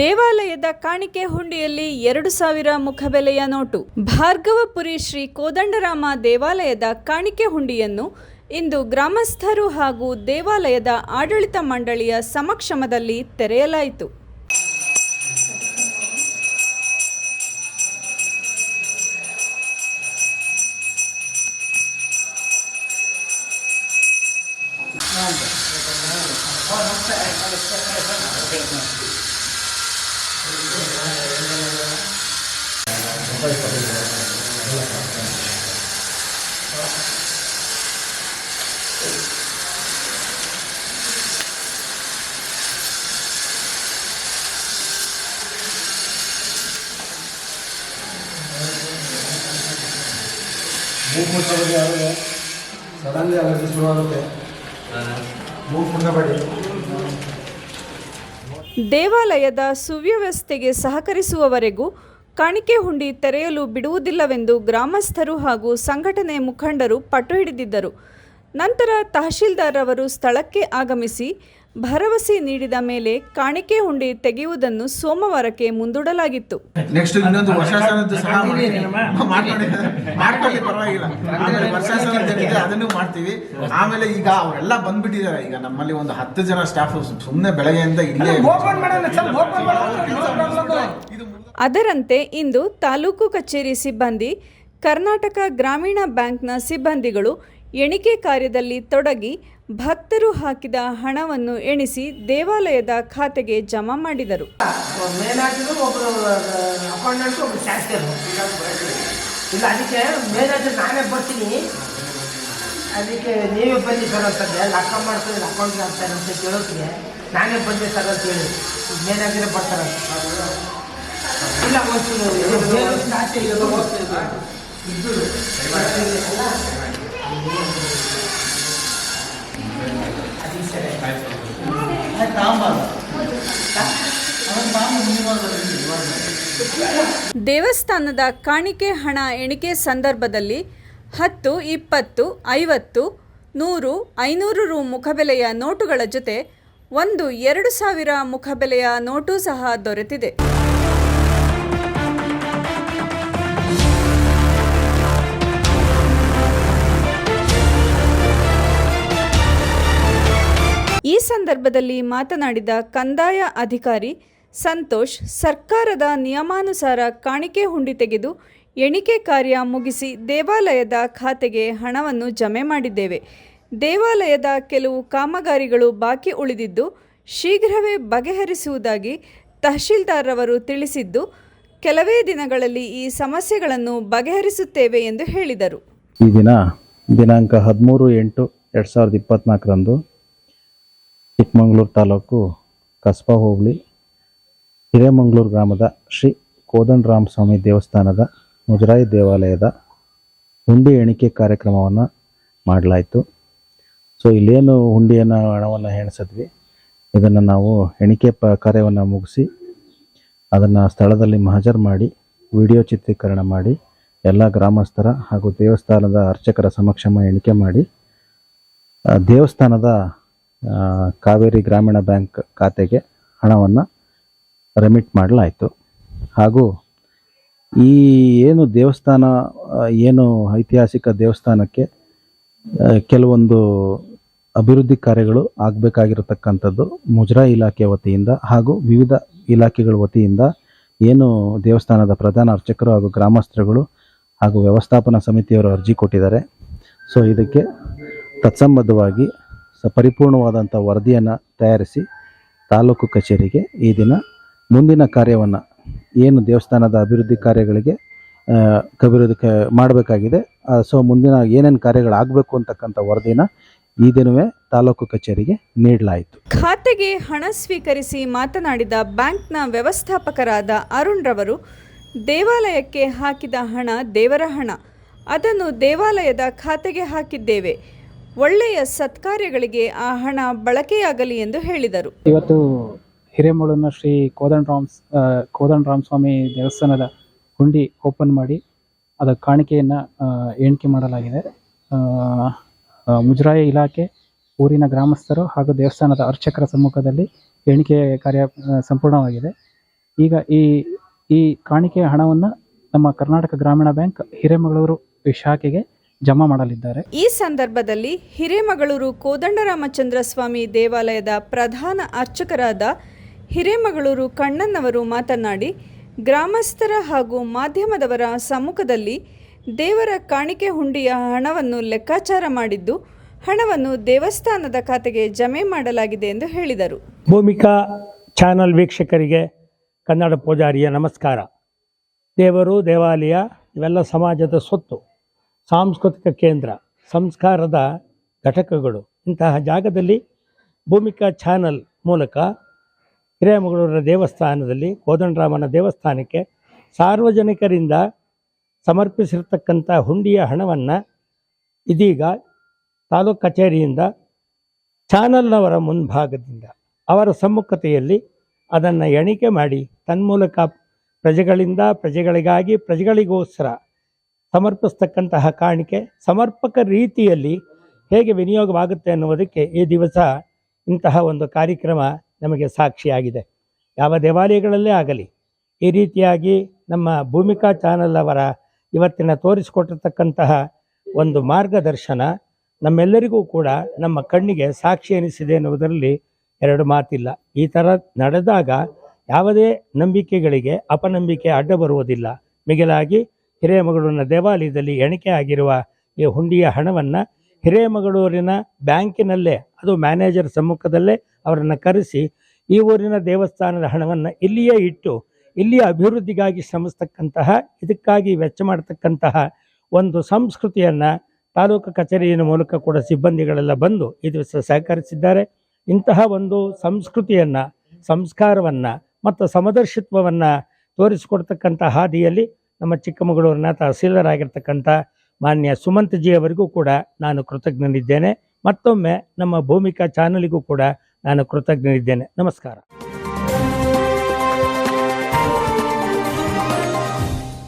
ದೇವಾಲಯದ ಕಾಣಿಕೆ ಹುಂಡಿಯಲ್ಲಿ 2,000 ಮುಖಬೆಲೆಯ ನೋಟು. ಭಾರ್ಗವಪುರಿ ಶ್ರೀ ಕೋದಂಡರಾಮ ದೇವಾಲಯದ ಕಾಣಿಕೆ ಹುಂಡಿಯನ್ನು ಇಂದು ಗ್ರಾಮಸ್ಥರು ಹಾಗೂ ದೇವಾಲಯದ ಆಡಳಿತ ಮಂಡಳಿಯ ಸಮಕ್ಷಮದಲ್ಲಿ ತೆರೆಯಲಾಯಿತು. ಸಡನ್ಲಿ ಅಲರ್ಜಿ ಶುರುವಾಗುತ್ತೆ. ದೇವಾಲಯದ ಸುವ್ಯವಸ್ಥೆಗೆ ಸಹಕರಿಸುವವರೆಗೂ ಕಾಣಿಕೆ ಹುಂಡಿ ತೆರೆಯಲು ಬಿಡುವುದಿಲ್ಲವೆಂದು ಗ್ರಾಮಸ್ಥರು ಹಾಗೂ ಸಂಘಟನೆ ಮುಖಂಡರು ಪಟ್ಟು ಹಿಡಿದಿದ್ದರು. ನಂತರ ತಹಶೀಲ್ದಾರ್ ಅವರು ಸ್ಥಳಕ್ಕೆ ಆಗಮಿಸಿ ಭರವಸೆ ನೀಡಿದ ಮೇಲೆ ಕಾಣಿಕೆ ಹುಂಡಿ ತೆಗೆಯುವುದನ್ನು ಸೋಮವಾರಕ್ಕೆ ಮುಂದೂಡಲಾಗಿತ್ತು. ನೆಕ್ಸ್ಟ್ ಇನ್ನೊಂದು ವರ್ಷಾಸನದ್ದು ಸಹ ಮಾಡ್ಕೊಳ್ಳಿ, ಪರವಾಗಿಲ್ಲ. ಆಮೇಲೆ ವರ್ಷಾಸನದ್ದು ಅದನ್ನು ಮಾಡ್ತೀವಿ. ಆಮೇಲೆ ಈಗ ಅವರೆಲ್ಲ ಬಂದ್ಬಿಟ್ಟಿದ್ದಾರೆ. ಈಗ ನಮ್ಮಲ್ಲಿ ಒಂದು 10 ಜನ ಸ್ಟಾಫ್ ಸುಮ್ಮನೆ ಬೆಳಗ್ಗೆಯಿಂದ ಇಲ್ಲೇ. ಅದರಂತೆ ಇಂದು ತಾಲೂಕು ಕಚೇರಿ ಸಿಬ್ಬಂದಿ, ಕರ್ನಾಟಕ ಗ್ರಾಮೀಣ ಬ್ಯಾಂಕ್ನ ಸಿಬ್ಬಂದಿಗಳು ಎಣಿಕೆ ಕಾರ್ಯದಲ್ಲಿ ತೊಡಗಿ ಭಕ್ತರು ಹಾಕಿದ ಹಣವನ್ನು ಎಣಿಸಿ ದೇವಾಲಯದ ಖಾತೆಗೆ ಜಮಾ ಮಾಡಿದರು. ಅದಕ್ಕೆ ನೀವೇ ಬನ್ನಿ ಸರ್ ಅಂತಂದೆ. ಲೆಕ್ಕ ಮಾಡ್ತಾರೆ ಅಕೌಂಟ್ಗೆ ಆಗ್ತಾರೆ ಅಂತ ಕೇಳೋಕ್ಕೆ ನಾನೇ ಬಂದೆ ಸರ್ ಅಂತ ಹೇಳಿ ಮೇನಾಗಿರೋ ಬರ್ತಾರೆ. ಇಲ್ಲ ದೇವಸ್ಥಾನದ ಕಾಣಿಕೆ ಹಣ ಎಣಿಕೆ ಸಂದರ್ಭದಲ್ಲಿ 10, 20, 50, 100, 500 ರು ಮುಖಬೆಲೆಯ ನೋಟುಗಳ ಜೊತೆ ಒಂದು 2,000 ಮುಖಬೆಲೆಯ ನೋಟು ಸಹ ದೊರೆತಿದೆ. ಈ ಸಂದರ್ಭದಲ್ಲಿ ಮಾತನಾಡಿದ ಕಂದಾಯ ಅಧಿಕಾರಿ ಸಂತೋಷ್, ಸರ್ಕಾರದ ನಿಯಮಾನುಸಾರ ಕಾಣಿಕೆ ಹುಂಡಿ ತೆಗೆದು ಎಣಿಕೆ ಕಾರ್ಯ ಮುಗಿಸಿ ದೇವಾಲಯದ ಖಾತೆಗೆ ಹಣವನ್ನು ಜಮೆ ಮಾಡಿದ್ದೇವೆ. ದೇವಾಲಯದ ಕೆಲವು ಕಾಮಗಾರಿಗಳು ಬಾಕಿ ಉಳಿದಿದ್ದು ಶೀಘ್ರವೇ ಬಗೆಹರಿಸುವುದಾಗಿ ತಹಶೀಲ್ದಾರ್ ಅವರು ತಿಳಿಸಿದ್ದು, ಕೆಲವೇ ದಿನಗಳಲ್ಲಿ ಈ ಸಮಸ್ಯೆಗಳನ್ನು ಬಗೆಹರಿಸುತ್ತೇವೆ ಎಂದು ಹೇಳಿದರು. ಈ ದಿನಾಂಕ 13/8/2024 ಚಿಕ್ಕಮಗಳೂರು ತಾಲೂಕು ಕಸ್ಬಾ ಹೋಬಳಿ ಹಿರೇಮಂಗಳೂರು ಗ್ರಾಮದ ಶ್ರೀ ಕೋದಂಡರಾಮ ಸ್ವಾಮಿ ದೇವಸ್ಥಾನದ ಮುಜರಾಯಿ ದೇವಾಲಯದ ಹುಂಡಿ ಎಣಿಕೆ ಕಾರ್ಯಕ್ರಮವನ್ನು ಮಾಡಲಾಯಿತು. ಸೊ ಇಲ್ಲೇನು ಹುಂಡಿಯನ್ನು ಹಣವನ್ನು ಎಣಿಸಿದ್ವಿ, ಇದನ್ನು ನಾವು ಎಣಿಕೆ ಕಾರ್ಯವನ್ನು ಮುಗಿಸಿ ಅದನ್ನು ಸ್ಥಳದಲ್ಲಿ ಹಾಜರು ಮಾಡಿ ವಿಡಿಯೋ ಚಿತ್ರೀಕರಣ ಮಾಡಿ ಎಲ್ಲ ಗ್ರಾಮಸ್ಥರ ಹಾಗೂ ದೇವಸ್ಥಾನದ ಅರ್ಚಕರ ಸಮಕ್ಷಮ ಎಣಿಕೆ ಮಾಡಿ ದೇವಸ್ಥಾನದ ಕಾವೇರಿ ಗ್ರಾಮೀಣ ಬ್ಯಾಂಕ್ ಖಾತೆಗೆ ಹಣವನ್ನು ರೆಮಿಟ್ ಮಾಡಲಾಯಿತು. ಹಾಗೂ ಈ ಏನು ದೇವಸ್ಥಾನ ಏನು ಐತಿಹಾಸಿಕ ದೇವಸ್ಥಾನಕ್ಕೆ ಕೆಲವೊಂದು ಅಭಿವೃದ್ಧಿ ಕಾರ್ಯಗಳು ಆಗಬೇಕಾಗಿರತಕ್ಕಂಥದ್ದು ಮುಜರಾಯಿ ಇಲಾಖೆ ವತಿಯಿಂದ ಹಾಗೂ ವಿವಿಧ ಇಲಾಖೆಗಳ ವತಿಯಿಂದ ಏನು ದೇವಸ್ಥಾನದ ಪ್ರಧಾನ ಅರ್ಚಕರು ಹಾಗೂ ಗ್ರಾಮಸ್ಥರುಗಳು ಹಾಗೂ ವ್ಯವಸ್ಥಾಪನಾ ಸಮಿತಿಯವರು ಅರ್ಜಿ ಕೊಟ್ಟಿದ್ದಾರೆ. ಸೊ ಇದಕ್ಕೆ ತತ್ಸಂಬದ್ಧವಾಗಿ ಪರಿಪೂರ್ಣವಾದಂಥ ವರದಿಯನ್ನು ತಯಾರಿಸಿ ತಾಲೂಕು ಕಚೇರಿಗೆ ಈ ದಿನ ಮುಂದಿನ ಕಾರ್ಯವನ್ನು ಏನು ದೇವಸ್ಥಾನದ ಅಭಿವೃದ್ಧಿ ಕಾರ್ಯಗಳಿಗೆ ಮಾಡಬೇಕಾಗಿದೆ, ಸೊ ಮುಂದಿನ ಏನೇನು ಕಾರ್ಯಗಳಾಗಬೇಕು ಅಂತಕ್ಕಂಥ ವರದಿನ ಈ ದಿನವೇ ತಾಲೂಕು ಕಚೇರಿಗೆ ನೀಡಲಾಯಿತು. ಖಾತೆಗೆ ಹಣ ಸ್ವೀಕರಿಸಿ ಮಾತನಾಡಿದ ಬ್ಯಾಂಕ್ನ ವ್ಯವಸ್ಥಾಪಕರಾದ ಅರುಣ್ ರವರು, ದೇವಾಲಯಕ್ಕೆ ಹಾಕಿದ ಹಣ ದೇವರ ಹಣ, ಅದನ್ನು ದೇವಾಲಯದ ಖಾತೆಗೆ ಹಾಕಿದ್ದೇವೆ. ಒಳ್ಳೆಯ ಸತ್ಕಾರ್ಯಗಳಿಗೆ ಆ ಹಣ ಬಳಕೆಯಾಗಲಿ ಎಂದು ಹೇಳಿದರು. ಇವತ್ತು ಹಿರೇಮಗಳೂರಿನ ಶ್ರೀ ಕೋದಂಡರಾಮ ಸ್ವಾಮಿ ದೇವಸ್ಥಾನದ ಹುಂಡಿ ಓಪನ್ ಮಾಡಿ ಅದರ ಕಾಣಿಕೆಯನ್ನು ಎಣಿಕೆ ಮಾಡಲಾಗಿದೆ. ಮುಜರಾಯಿ ಇಲಾಖೆ, ಊರಿನ ಗ್ರಾಮಸ್ಥರು ಹಾಗೂ ದೇವಸ್ಥಾನದ ಅರ್ಚಕರ ಸಮ್ಮುಖದಲ್ಲಿ ಎಣಿಕೆ ಕಾರ್ಯ ಸಂಪೂರ್ಣವಾಗಿದೆ. ಈಗ ಈ ಕಾಣಿಕೆಯ ಹಣವನ್ನು ನಮ್ಮ ಕರ್ನಾಟಕ ಗ್ರಾಮೀಣ ಬ್ಯಾಂಕ್ ಹಿರೇಮಗಳೂರು ಶಾಖೆಗೆ ಜಮಾ ಮಾಡಲಿದ್ದಾರೆ. ಈ ಸಂದರ್ಭದಲ್ಲಿ ಹಿರೇಮಗಳೂರು ಕೋದಂಡರಾಮಚಂದ್ರ ಸ್ವಾಮಿ ದೇವಾಲಯದ ಪ್ರಧಾನ ಅರ್ಚಕರಾದ ಹಿರೇಮಗಳೂರು ಕಣ್ಣನ್ನವರು ಮಾತನಾಡಿ, ಗ್ರಾಮಸ್ಥರ ಹಾಗೂ ಮಾಧ್ಯಮದವರ ಸಮ್ಮುಖದಲ್ಲಿ ದೇವರ ಕಾಣಿಕೆ ಹುಂಡಿಯ ಹಣವನ್ನು ಲೆಕ್ಕಾಚಾರ ಮಾಡಿದ್ದು, ಹಣವನ್ನು ದೇವಸ್ಥಾನದ ಖಾತೆಗೆ ಜಮೆ ಮಾಡಲಾಗಿದೆ ಎಂದು ಹೇಳಿದರು. ಭೂಮಿಕಾ ಚಾನಲ್ ವೀಕ್ಷಕರಿಗೆ ಕನ್ನಡ ಪೂಜಾರಿಯ ನಮಸ್ಕಾರ. ದೇವರು, ದೇವಾಲಯ ಇವೆಲ್ಲ ಸಮಾಜದ ಸೊತ್ತು, ಸಾಂಸ್ಕೃತಿಕ ಕೇಂದ್ರ, ಸಂಸ್ಕಾರದ ಘಟಕಗಳು. ಇಂತಹ ಜಾಗದಲ್ಲಿ ಭೂಮಿಕಾ ಚಾನಲ್ ಮೂಲಕ ಹಿರೇಮಗಳೂರಿನ ದೇವಸ್ಥಾನದಲ್ಲಿ ಕೋದಂಡರಾಮನ ದೇವಸ್ಥಾನಕ್ಕೆ ಸಾರ್ವಜನಿಕರಿಂದ ಸಮರ್ಪಿಸಿರ್ತಕ್ಕಂಥ ಹುಂಡಿಯ ಹಣವನ್ನು ಇದೀಗ ತಾಲೂಕು ಕಚೇರಿಯಿಂದ ಚಾನಲ್ನವರ ಮುಂಭಾಗದಿಂದ ಅವರ ಸಮ್ಮುಖತೆಯಲ್ಲಿ ಅದನ್ನು ಎಣಿಕೆ ಮಾಡಿ ತನ್ಮೂಲಕ ಪ್ರಜೆಗಳಿಂದ ಪ್ರಜೆಗಳಿಗಾಗಿ ಪ್ರಜೆಗಳಿಗೋಸ್ಕರ ಸಮರ್ಪಿಸ್ತಕ್ಕಂತಹ ಕಾಣಿಕೆ ಸಮರ್ಪಕ ರೀತಿಯಲ್ಲಿ ಹೇಗೆ ವಿನಿಯೋಗವಾಗುತ್ತೆ ಅನ್ನುವುದಕ್ಕೆ ಈ ದಿವಸ ಇಂತಹ ಒಂದು ಕಾರ್ಯಕ್ರಮ ನಮಗೆ ಸಾಕ್ಷಿಯಾಗಿದೆ. ಯಾವ ದೇವಾಲಯಗಳಲ್ಲೇ ಆಗಲಿ ಈ ರೀತಿಯಾಗಿ ನಮ್ಮ ಭೂಮಿಕಾ ಚಾನಲ್ ಅವರ ಇವತ್ತಿನ ತೋರಿಸಿಕೊಟ್ಟಿರ್ತಕ್ಕಂತಹ ಒಂದು ಮಾರ್ಗದರ್ಶನ ನಮ್ಮೆಲ್ಲರಿಗೂ ಕೂಡ ನಮ್ಮ ಕಣ್ಣಿಗೆ ಸಾಕ್ಷಿ ಎನಿಸಿದೆ ಎನ್ನುವುದರಲ್ಲಿ ಎರಡು ಮಾತಿಲ್ಲ. ಈ ಥರ ನಡೆದಾಗ ಯಾವುದೇ ನಂಬಿಕೆಗಳಿಗೆ ಅಪನಂಬಿಕೆ ಅಡ್ಡ ಬರುವುದಿಲ್ಲ. ಮಿಗಿಲಾಗಿ ಹಿರೇಮಗಳೂರಿನ ದೇವಾಲಯದಲ್ಲಿ ಎಣಿಕೆ ಆಗಿರುವ ಈ ಹುಂಡಿಯ ಹಣವನ್ನು ಹಿರೇಮಗಳೂರಿನ ಬ್ಯಾಂಕಿನಲ್ಲೇ, ಅದು ಮ್ಯಾನೇಜರ್ ಸಮ್ಮುಖದಲ್ಲೇ ಅವರನ್ನು ಕರೆಸಿ ಈ ಊರಿನ ದೇವಸ್ಥಾನದ ಹಣವನ್ನು ಇಲ್ಲಿಯೇ ಇಟ್ಟು ಇಲ್ಲಿಯ ಅಭಿವೃದ್ಧಿಗಾಗಿ ಶ್ರಮಿಸ್ತಕ್ಕಂತಹ, ಇದಕ್ಕಾಗಿ ವೆಚ್ಚ ಮಾಡತಕ್ಕಂತಹ ಒಂದು ಸಂಸ್ಕೃತಿಯನ್ನು ತಾಲೂಕು ಕಚೇರಿಯ ಮೂಲಕ ಕೂಡ ಸಿಬ್ಬಂದಿಗಳೆಲ್ಲ ಬಂದು ಈ ದಿವಸ ಸಹಕರಿಸಿದ್ದಾರೆ. ಇಂತಹ ಒಂದು ಸಂಸ್ಕೃತಿಯನ್ನು, ಸಂಸ್ಕಾರವನ್ನು ಮತ್ತು ಸಮದರ್ಶಿತ್ವವನ್ನು ತೋರಿಸಿಕೊಡ್ತಕ್ಕಂಥ ಹಾದಿಯಲ್ಲಿ ನಮ್ಮ ಚಿಕ್ಕಮಗಳೂರಿನ ತಹಸೀಲ್ದಾರಾಗಿರ್ತಕ್ಕಂಥ ಮಾನ್ಯ ಸುಮಂತ್ ಜಿ ಅವರಿಗೂ ಕೂಡ ನಾನು ಕೃತಜ್ಞನಿದ್ದೇನೆ. ಮತ್ತೊಮ್ಮೆ ನಮ್ಮ ಭೂಮಿಕಾ ಚಾನಲಿಗೂ ಕೂಡ ನಾನು ಕೃತಜ್ಞನಿದ್ದೇನೆ. ನಮಸ್ಕಾರ.